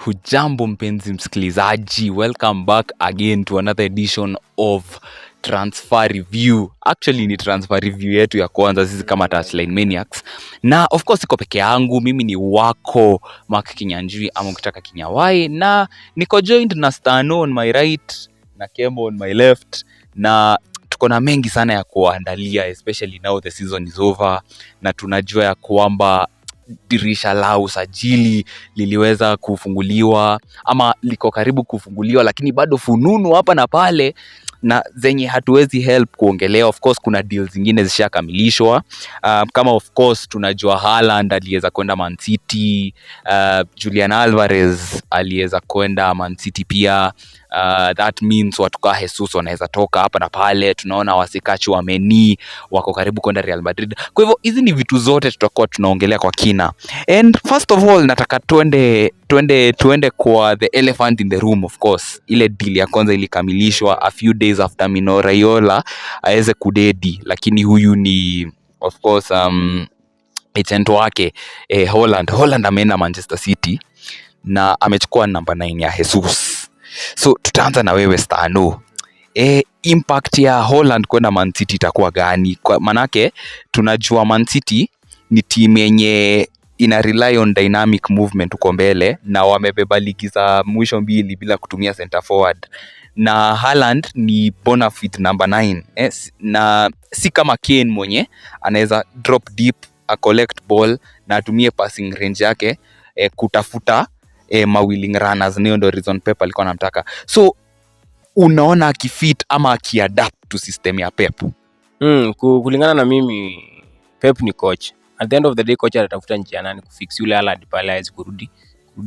Hujambo mpenzi msikilizaji, welcome back again to another edition of Transfer Review. Actually ni Transfer Review yetu ya kwanza sisi kama Touchline Maniacs. Na of course iko peke yangu, mimi ni wako Mark Kinyanjui ama ukitaka Kinyawai, na niko joined na Stano on my right na Kemo on my left, na tuko na mengi sana ya kuandalia, especially now the season is over na tunajua ya kwamba dirisha la usajili liliweza kufunguliwa ama liko karibu kufunguliwa, lakini bado fununu hapa na pale na zenye hatuwezi help kuongelea. Of course kuna deals zingine zishakamilishwa, kama of course tunajua Haaland aliweza kwenda Man City, Julian Alvarez aliweza kwenda Man City pia. That means watu kama Jesus wanaweza toka hapa na pale. Tunaona wasika Tchouameni wako karibu kwenda Real Madrid. Kwa hivyo hizi ni vitu zote tutakuwa tunaongelea kwa kina. And first of all nataka tuende kwa the elephant in the room. Of course ile deal ya kwanza ilikamilishwa a few days after Mino Raiola aweze kudedi, lakini huyu ni of course agent wake Holland ameenda Manchester City na amechukua namba 9 ya Jesus. So tutaanza na wewe Stano. Impact ya Holland kwenda Man City itakuwa gani? Manake tunajua Man City ni team yenye ina rely on dynamic movement uko mbele, na wamebeba ligi za mwisho 2 bila kutumia center forward, na Haaland ni bona fide number 9 na si kama Kane mwenye anaweza drop deep a collect ball na atumie passing range yake kutafuta willing runners. Ndio ndo reason Pep alikuwa anamtaka. So unaona akifit ama akiadapt to system ya Pep? Kulingana na mimi, Pep ni coach. At the end of the day coach atatafuta njia nani kufix yule Haaland pale aweze kurudi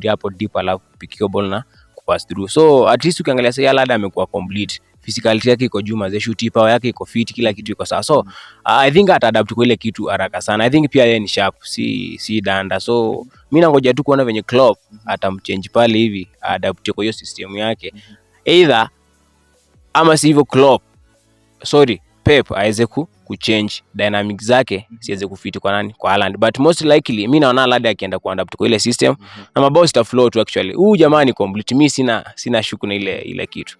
hapo deep, alafu kupikia ball na kupass through. So at least ukiangalia sasa Haaland amekuwa complete, physicality yake iko juu, maze shoot power yake iko fit, kila kitu iko sawa. So I think ata-adapt kwa ile kitu haraka sana. I think pia yeye ni sharp, si danda. So mimi nangoja tu kuona venye Klopp atamchange pale hivi, adapt kwa hiyo system yake. Either ama si hivyo Pep aweze kuchange dynamics zake siweze kufiti kwa nani, kwa Haaland. But most likely mimi naona Haaland akienda kuadapt kwa ile system na mabao sta flow tu. Actually huyu jamani complete, mimi sina shuku na ile kitu.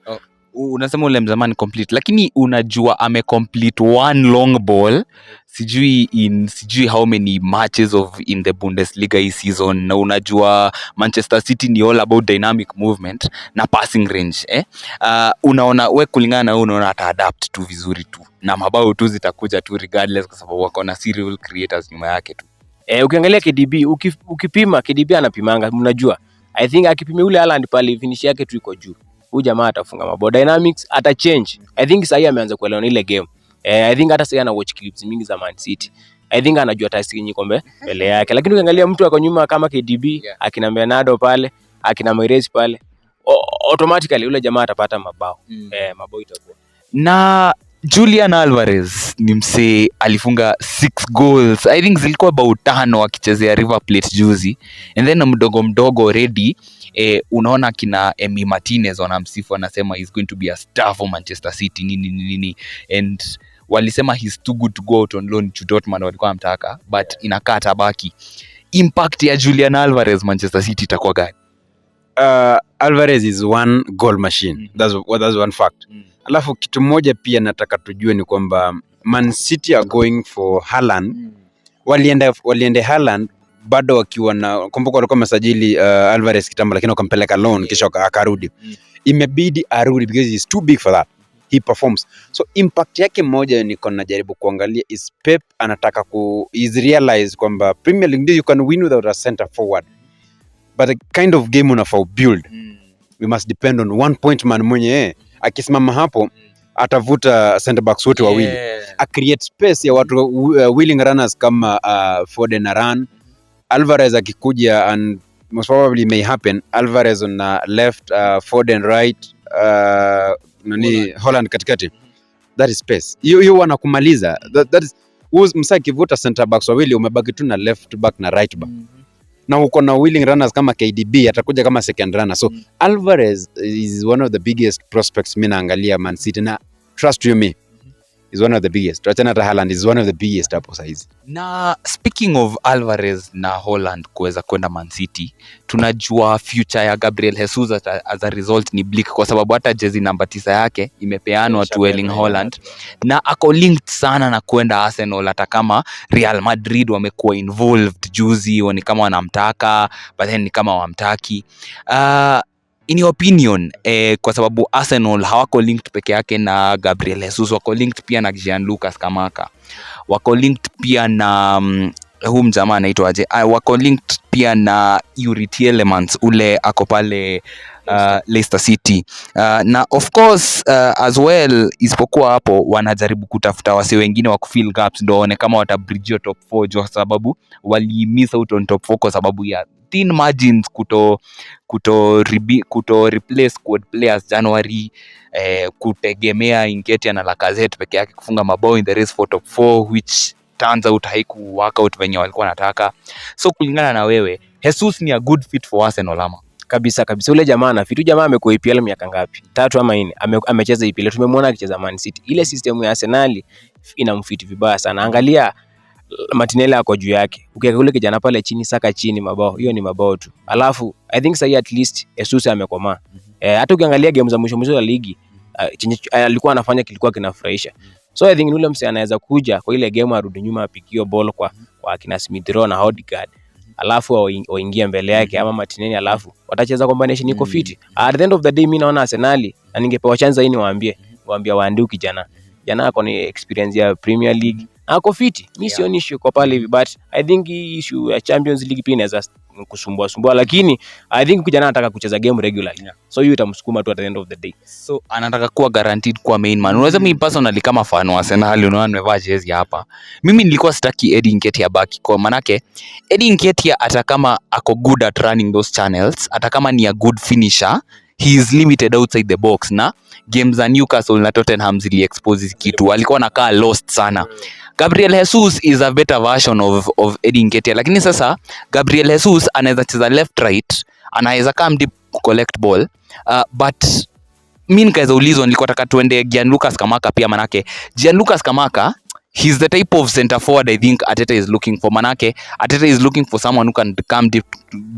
Unasema ule mzamani complete, lakini unajua complete one long ball sijui how many matches in the Bundesliga hii season, na unajua Manchester City ni all about dynamic movement na passing range unaona we kulingana na unaona ata-adapt tu vizuri tu na mabao tu zitakuja tu regardless, kwa sababu wako na serial creators nyuma yake tu. Ukiangalia KDB, ukipima KDB anapimanga, mnajua I think akipima ule Haaland pale finish yake tu iko juu, huyu jamaa atafunga mabao, dynamics ata change. I think sasa ameanza kuelewa ile game. I think hata sasa ana watch clips mingi za Man City. I think anajua task yenyewe kombe mbele yake. Lakini ukiangalia mtu ako nyuma kama KDB, akina Bernardo pale, akina Mahrez pale, automatically ule jamaa atapata mabao. Mabao itakuwa. Na Julian Alvarez ni msee alifunga 6 goals. I think zilikuwa about 5 akichezea River Plate juzi. And then mdogo already unaona kina Emi Martinez wanamsifu, anasema he's going to be a star for Manchester City nini. And walisema he's too good to go out on loan to Dortmund, walikuwa wanamtaka, but inakaa tabaki. Impact ya Julian Alvarez Manchester City itakuwa gani? Alvarez is one goal machine. That's one fact. Alafu kitu moja pia nataka tujue ni kwamba Man City are going for Haaland. Walienda Haaland bado wakiwa na, kumbuka walikuwa masajili Alvarez kitambo, lakini wakampeleka loan kisha akarudi. Imebidi arudi because he's too big for that. He performs. So impact yake moja niko najaribu kuangalia is Pep anataka is realize kwamba Premier League you can win without a center forward, but the kind of game unafaa build, we must depend on one point man mwenye akisimama hapo atavuta center backs wote wawili, a create space ya watu willing runners kama Foden na run. Alvarez akikuja, and most probably may happen, Alvarez on left, Foden right, Holland katikati. That is space. Hiyo wanakumaliza. That is msa kivuta center backs wawili, umebaki tu na left back na right back. Na uko na willing runners kama KDB atakuja kama second runner. So Alvarez is one of the biggest prospects mimi naangalia Man City, na trust you me, is one of the biggest. Tuachana hata Haaland is one of the biggest hapo saizi. Na speaking of Alvarez na Holland kuweza kwenda Man City, tunajua future ya Gabriel Jesus as a result ni bleak, kwa sababu hata jezi namba 9 yake imepeanwa to Erling Haaland, na ako linked sana na kwenda Arsenal, hata kama Real Madrid wamekuwa involved juzi, ni kama wanamtaka but then ni kama wamtaki. In your opinion, kwa sababu Arsenal hawako linked peke yake na Gabriel Jesus, wako linked pia na Gianlucca Scamacca, wako linked pia na huyu mjamaa anaitwaje, wako linked pia na Youri Tielemans ule ako pale Leicester City, na of course as well, isipokuwa hapo wanajaribu kutafuta wase wengine wa kufill gaps ndio waone kama watabridge top 4, kwa sababu wali miss out on top 4 kwa sababu ya thin margins, kuto replace squad players January, kutegemea Nketiah na Lacazette peke yake kufunga mabao in the race for top 4, which turns out haiku work out venye walikuwa wanataka. So kulingana na wewe, Jesus ni a good fit for Arsenal ama? Kabisa. Ule jamaa na fitu, jamaa amekuwa EPL miaka ngapi? 3 ama 4. Amecheza EPL. Tumemwona akicheza Man City. Ile system ya Arsenal inamfit vibaya sana. Angalia Martinelli ako juu yake. Ukiweka kule kijana pale chini, Saka chini, mabao. Hiyo ni mabao tu. Alafu I think sasa at least Jesus amekomaa. Hata ukiangalia game za mwisho ya ligi, alikuwa anafanya kilikuwa kinafurahisha. So I think yule mse anaweza kuja kwa ile game arudi nyuma apikio ball kwa kina Smith Rowe na Odegaard, alafu waingie mbele yake ama Martinelli, alafu watacheza combination iko fiti. At the end of the day, mimi naona Arsenal, na ningepewa chance hii niwaambie waandike kijana ako ni experience ya Premier League, ako fiti. Mimi sioni issue kwa pale hivi, but I think issue ya Champions League pia inaweza kusumbua, lakini I think kijana anataka kucheza game regularly, so hiyo itamsukuma tu at the end of the day. So anataka kuwa guaranteed kuwa main man. Unaweza mimi personally kama fan wa Arsenal, unaona nimevaa jezi hapa, mimi nilikuwa sitaki Eddie Nketiah baki, kwa manake Eddie Nketiah hata kama ako good at running those channels, hata kama ni a good finisher, he is limited outside the box, na games za Newcastle na Tottenham zili expose kitu, alikuwa anakaa lost sana. Gabriel Jesus is a better version of Eddie Nketiah, lakini sasa Gabriel Jesus anaweza cheza left right, anaweza come deep collect ball, but mimi nikaweza ulizwa, nilikuwa nataka tuende Gianlucca Scamacca pia, manake Gianlucca Scamacca, he's the type of center forward I think Arteta is looking for. Manake Arteta is looking for someone who can come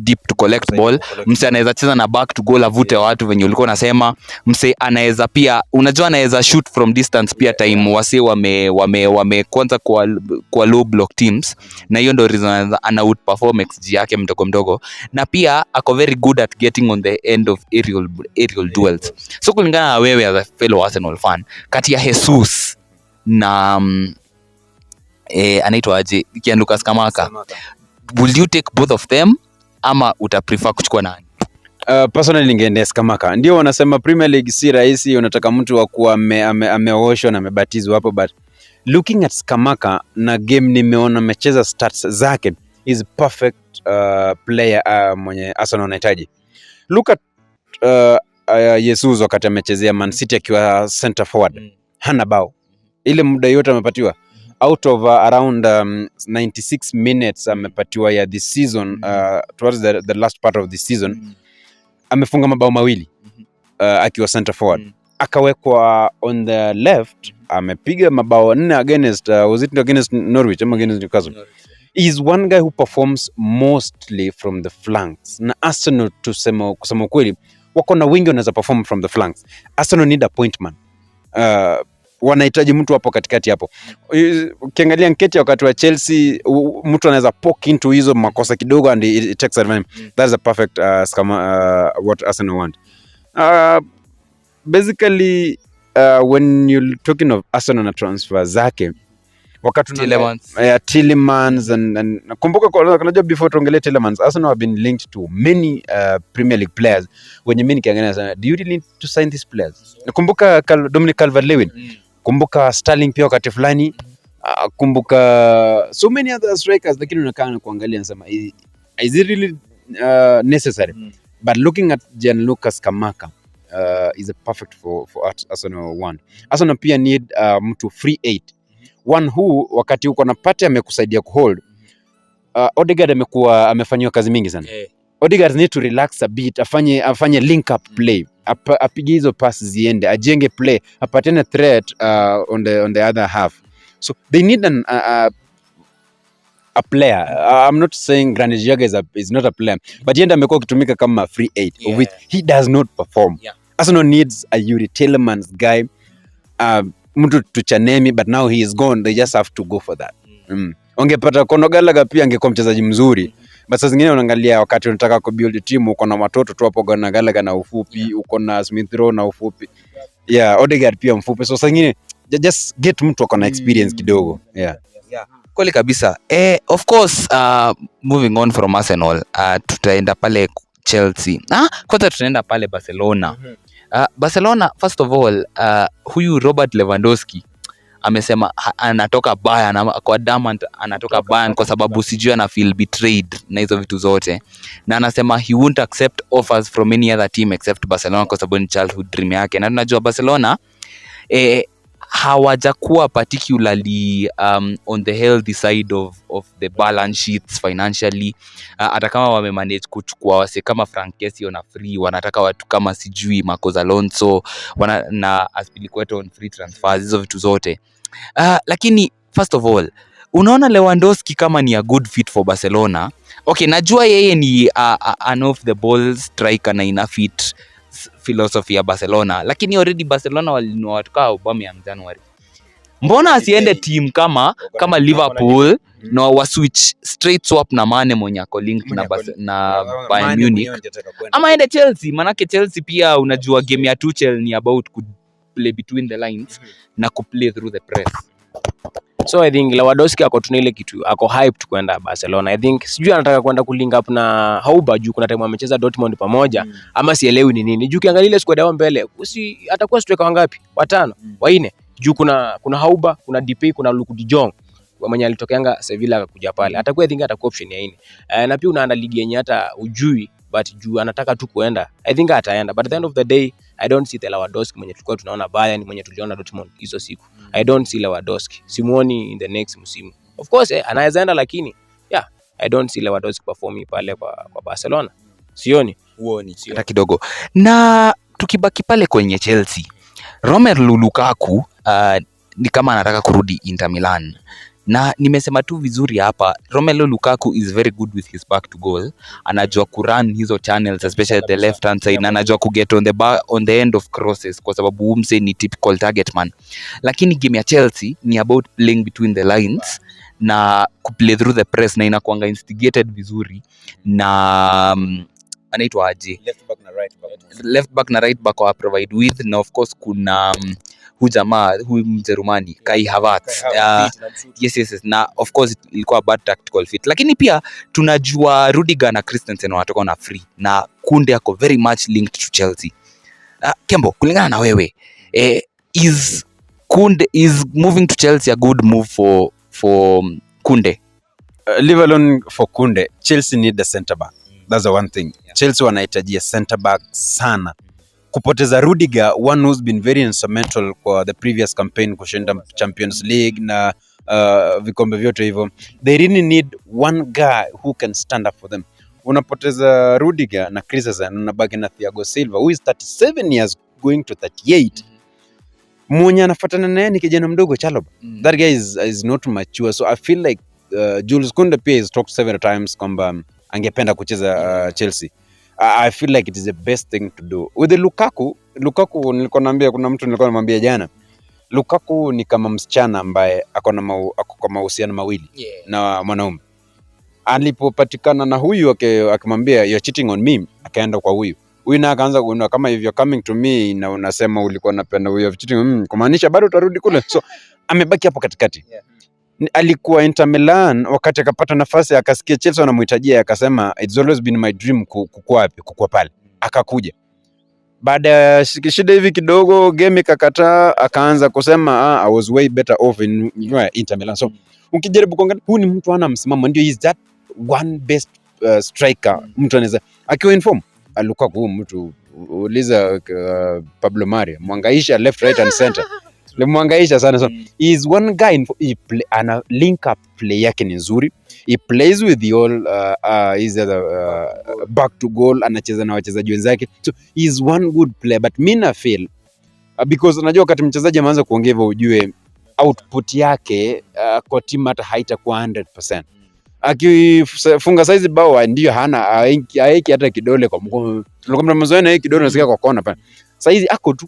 deep to collect ball. Mse anaweza cheza na back to goal, avute watu venye ulikuwa unasema. Mse anaweza pia, unajua anaweza shoot from distance pia, time wase wame kwanza kwa low block teams, na hiyo ndio reason ana outperform XG yake mdogo, na pia ako very good at getting on the end of aerial duels. So kulingana na wewe as a fellow Arsenal fan, kati ya Jesus na anaitwa aje Gianlucca Scamacca, will you take both of them ama uta prefer kuchukua nani? Personally ningeendea Scamacca. Ndio wanasema Premier League si rahisi, unataka mtu wa kuwa ameoshwa na amebatizwa hapo, but looking at Scamacca na game nimeona amecheza stats zake, is perfect player mwenye Arsenal anahitaji. Look at Jesus wakati amechezea Man City akiwa center forward, hana bao ile muda yote amepatiwa, out of around 96 minutes amepatiwa ya this season, towards the last part of this season, amefunga mabao mawili akiwa center forward. Akawekwa on the left, amepiga mabao 4 against was it against Norwich ama against Newcastle. He is one guy who performs mostly from the flanks, na Arsenal kusema kweli wako na wingi wanaweza perform from the flanks. Arsenal need a point man, wanahitaji mtu hapo katikati hapo. Ukiangalia Nketiah wakati wa Chelsea, mtu anaweza poke into hizo makosa kidogo and it takes advantage. That is a perfect what Arsenal want. Basically when you're talking of Arsenal na transfer zake, wakati Tielemans and kumbuka, unajua before tuongelee Tielemans, Arsenal have been linked to many Premier League players, wenye mimi nikiangalia sana, do you really need to sign these players? Nakumbuka Dominic Calvert-Lewin, kumbuka Sterling pia wakati fulani, kumbuka so many other strikers, lakini unakaa na kuangalia nasema, is it really necessary? But looking at Gianlucca Scamacca, is a perfect for Arsenal one. Arsenal pia need mtu free 8, one who wakati uko na party amekusaidia kuhold. Odegaard amefanywa kazi mingi sana. Odegaard need to relax a bit, afanye link up play, apige hizo pass ziende, ajenge play, apatene threat on the other half. So they need a player. I'm not saying Granit Xhaka is not a player, but yeye amekuwa kutumika kama free aid, of which he does not perform. Arsenal needs a Youri Tielemans guy, mtu Tchouameni, but now he is gone, they just have to go for that. Ongepata Conor Gallagher pia angekuwa mchezaji mzuri, but saa zingine unaangalia wakati unataka kubuild team, uko na watoto tu hapo, Conor Gallagher na ufupi, uko na Smith Rowe na ufupi, Odegaard pia mfupi, so saa zingine just get mtu akona experience kidogo. Kweli kabisa. Of course, moving on from Arsenal, tutaenda pale Chelsea. Kwanza tutaenda pale Barcelona. Barcelona, first of all, huyu Robert Lewandowski amesema anatoka Bayern, kwa Diamond anatoka Bayern kwa sababu sijui ana feel betrayed na hizo vitu zote, na anasema he won't accept offers from any other team except Barcelona kwa sababu ni childhood dream yake. Na tunajua Barcelona hawajakuwa particularly on the healthy side of the balance sheets financially. Hata kama wamemanage kuchukua wase kama Frank Kessie na free, wanataka watu kama sijui Marcos Alonso na Azpilicueta on free transfers, hizo vitu zote. Lakini first of all, unaona Lewandowski kama ni a good fit for Barcelona. Okay, najua yeye ni an off the ball striker na ina fit philosophy ya Barcelona, lakini already Barcelona walinunua watu kama Aubameyang January. Mbona asiende team kama Liverpool na wa switch straight swap na Mane mwenye ako linked na Bayern Munich, ama aende Chelsea? Manake Chelsea pia unajua game ya Tuchel ni about to play between the lines na ku play through the press. So I think Lewandowski ako tuna ile kitu, ako hyped kwenda Barcelona. I think sijui anataka kwenda kulink up na Hauba juu kuna time amecheza Dortmund pamoja, ama sielewi ni nini. Juu kiangalia ile squad yao mbele, atakuwa striker wangapi? 5, 4. Juu kuna Hauba, kuna DP, kuna Luke de Jong mwenye alitokeanga Sevilla akakuja pale. Atakuwa I think atakuwa option ya 4. Na pia unaanda ligi yenye hata ujui, but juu anataka tu kuenda, I think ataenda. But at the end of the day, I don't see the Lewandowski mwenye tulikuwa tunaona Bayern, mwenye tuliona Dortmund hizo siku. I don't see Lewandowski. Simuoni in the next msimu. Of course, anaweza enda, lakini I don't see Lewandowski performing pale kwa Barcelona. Sioni hata kidogo. Na tukibaki pale kwenye Chelsea, Romelu Lukaku ni kama anataka kurudi Inter Milan. Na nimesema tu vizuri hapa, Romelu Lukaku is very good with his back to goal. Anajua kurun hizo channels, especially the left hand side, na anajua kuget on the end of crosses kwa sababu umse ni typical target man. Lakini game ya Chelsea ni about playing between the lines na kuplay through the press, na inakuanga instigated vizuri na anaitwa aje, left back na right back wa provide with, na of course kuna huyu Mjerumani Kai Havertz. Yes, na of course ilikuwa bad tactical fit, lakini pia tunajua Rudiger na Christensen wanatoka na free, na Kounde ako very much linked to Chelsea. Kembo, kulingana na wewe, is moving to Chelsea a good move for Kounde? Leave alone for Kounde, Chelsea need the center back. That's the one thing. Chelsea wanahitaji center back sana. Kupoteza Rudiger, one who's been very instrumental kwa the previous campaign kushinda Champions League na vikombe vyote hivyo. They really need one guy who can stand up for them. Unapoteza Rudiger na Christensen, unabaki na Thiago Silva who is 37 years going to 38. Mwenye anafuatana naye ni kijana mdogo Chalobah. That guy is not mature, so I feel like Jules Kounde pia has talked several times kwamba angependa kucheza Chelsea. I feel like it is the best thing to do. With the Lukaku nilikuwa naambia, kuna mtu nilikuwa namwambia jana, Lukaku ni kama msichana ambaye ako kwa mahusiano mawili na mwanaume. Alipopatikana na huyu akimwambia you're cheating on me, akaenda kwa huyu na akaanza kuona kama if you're coming to me na unasema ulikuwa unapenda huyu, you're cheating on me, kumaanisha bado utarudi kule. So amebaki hapo katikati. Alikuwa Inter Milan, wakati akapata nafasi akasikia Chelsea wanamhitajia, akasema it's always been my dream kukua pale. Akakuja. Baada ya shida hivi kidogo, game ikakataa, akaanza kusema I was way better off in Inter Milan. So ukijaribu kuangalia, huyu ni mtu ana msimamo, ndio he's that one best striker. Mtu anaweza akiwa inform Lukaku, mtu uliza Pablo Maria, mwangaisha left, right and center. Lemwangaisha sana. So he is one guy ana link up play yake ni nzuri. He plays with the all his other back to goal, anacheza na wachezaji wenzake, so he is one good player, but mimi na feel because unajua wakati mchezaji ameanza kuongea hivyo ujue output yake kwa timu hata haitakuwa 100%. Akifunga size bao ndio hana haiki hata kidole kwa mkono. Tunakwambia mzoea na hiki kidole unasikia kwa kona pale. Size ako tu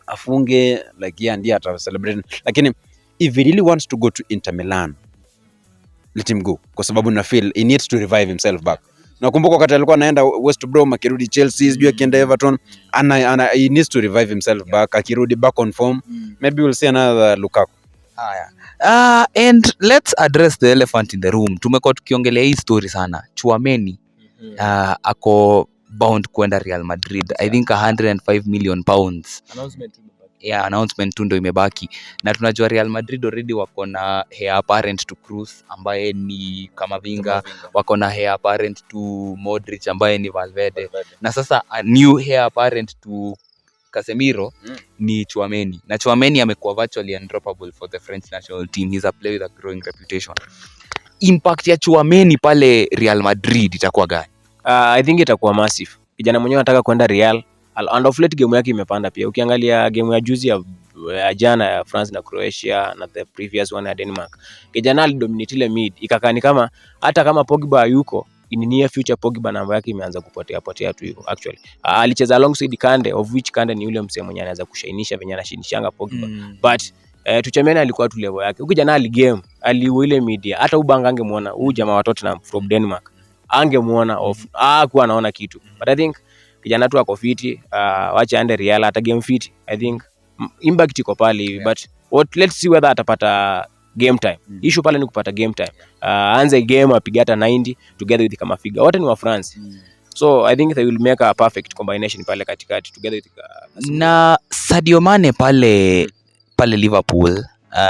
afunge like yeye ndiye ata celebrate, lakini if he really wants to go to Inter Milan, let him go, kwa sababu na feel he needs to revive himself back. Nakumbuka wakati alikuwa anaenda West Brom akirudi Chelsea, sijui akienda Everton, he needs to revive himself back, akirudi back on form, maybe we'll see another Lukaku. And let's address the elephant in the room. Tumekuwa tukiongelea hii story sana. Tchouameni ako bound kwenda Real Madrid. I think 105 million pounds. Announcement tu ndo imebaki. Na tunajua Real Madrid already wako na heir apparent to Kroos ambaye ni Camavinga, wako na heir apparent to Modric ambaye ni Valverde. Na sasa a new heir apparent to Casemiro ni Tchouameni. Na Tchouameni amekuwa virtually undroppable for the French national team. He's a player with a growing reputation. Impact ya Tchouameni pale Real Madrid itakuwa gani? I think itakuwa massive. Kijana mwenyewe anataka kwenda Real. And of late game yake imepanda pia. Ukiangalia game ya juzi ya jana ya France na Croatia na the previous one ya Denmark, kijana alidominate ile mid. Ikakani kama hata kama Pogba yuko in near future, Pogba namba yake imeanza kupotea tu hivyo actually. Alicheza alongside Kounde, of which Kounde ni yule msemo mwenye anaweza kushainisha venye anashinishanga Pogba. But Tchouameni alikuwa tu level yake. Ukijana aligame, aliwa ile media. Hata Ubanga angemuona, huyu jamaa wa Tottenham from Denmark, angemuona off. Kuwa anaona kitu. But I think kijana tu ako fiti, wacha aende Real ata game fit. I think impact iko pale hivi, but let's see whether atapata game time. Issue pale ni kupata game time. Anze game apige hata 90 together with Camavinga. Wote ni wa France. So I think they will make a perfect combination pale katikati together with na Sadio Mane pale Liverpool.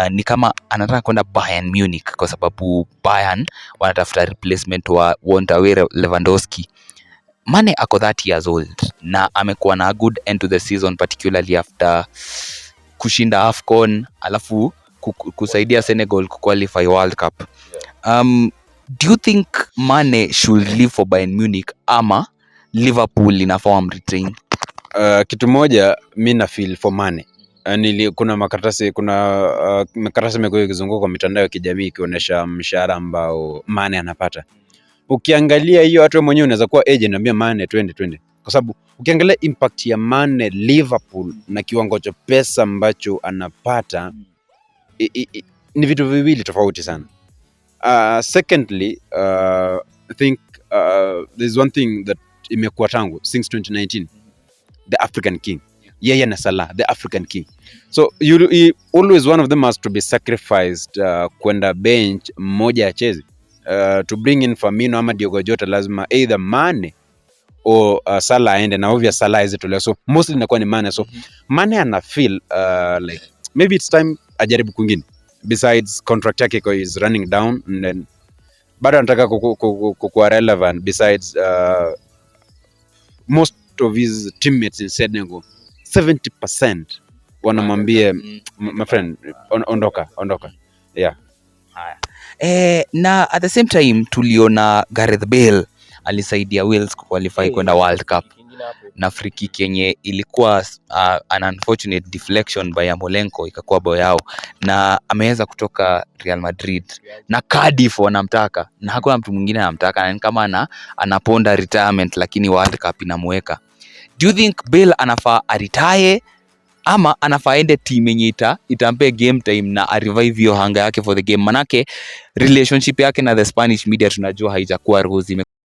Ni kama anataka kwenda Bayern Munich kwa sababu Bayern wanatafuta replacement wa Lewandowski. Mane ako 30 years old na amekuwa na a good end to the season, particularly after kushinda AFCON alafu kusaidia Senegal kuqualify World Cup. Do you think Mane should leave for Bayern Munich ama Liverpool inafaa retain? Kitu moja mimi na feel for Mane. Kuna makaratasi mekuwa ikizunguka kwa mitandao ya kijamii ikionyesha mshahara ambao Mane anapata. Ukiangalia hiyo watu mwenyewe unaweza kuwa agent ambia Mane 2020, kwa sababu ukiangalia impact ya Mane Liverpool na kiwango cha pesa ambacho anapata ni vitu viwili tofauti sana. Secondly, I think there's one thing that imekuwa tangu since 2019, the African King. Yeye na Salah, the African King. So always one of them has to be sacrificed kwenda bench mmoja acheze. To bring in Firmino ama Diogo Jota lazima either Mane or Salah aende, na obvious Salah is it. So mostly inakuwa ni Mane. So Mane ana feel like maybe it's time ajaribu kwingine, besides contract yake is running down, and then bado anataka kuwa relevant. Besides most of his teammates in Senegal 70% wanamwambia my friend ondoka. Yeah. Na at the same time tuliona Gareth Bale alisaidia Wales kuqualify kwenda World Cup na free kick yenye ilikuwa an unfortunate deflection by Yamolenko ikakuwa bao yao, na ameweza kutoka Real Madrid na Cardiff wanamtaka na hakuna mtu mwingine anamtaka, na kama anaponda retirement, lakini World Cup inamweka. Do you think Bale anafaa aretire ama anafaa ende team yenye itampe game time na revive hiyo hanga yake for the game? Manake relationship yake na the Spanish media tunajua haijakuwa rosy.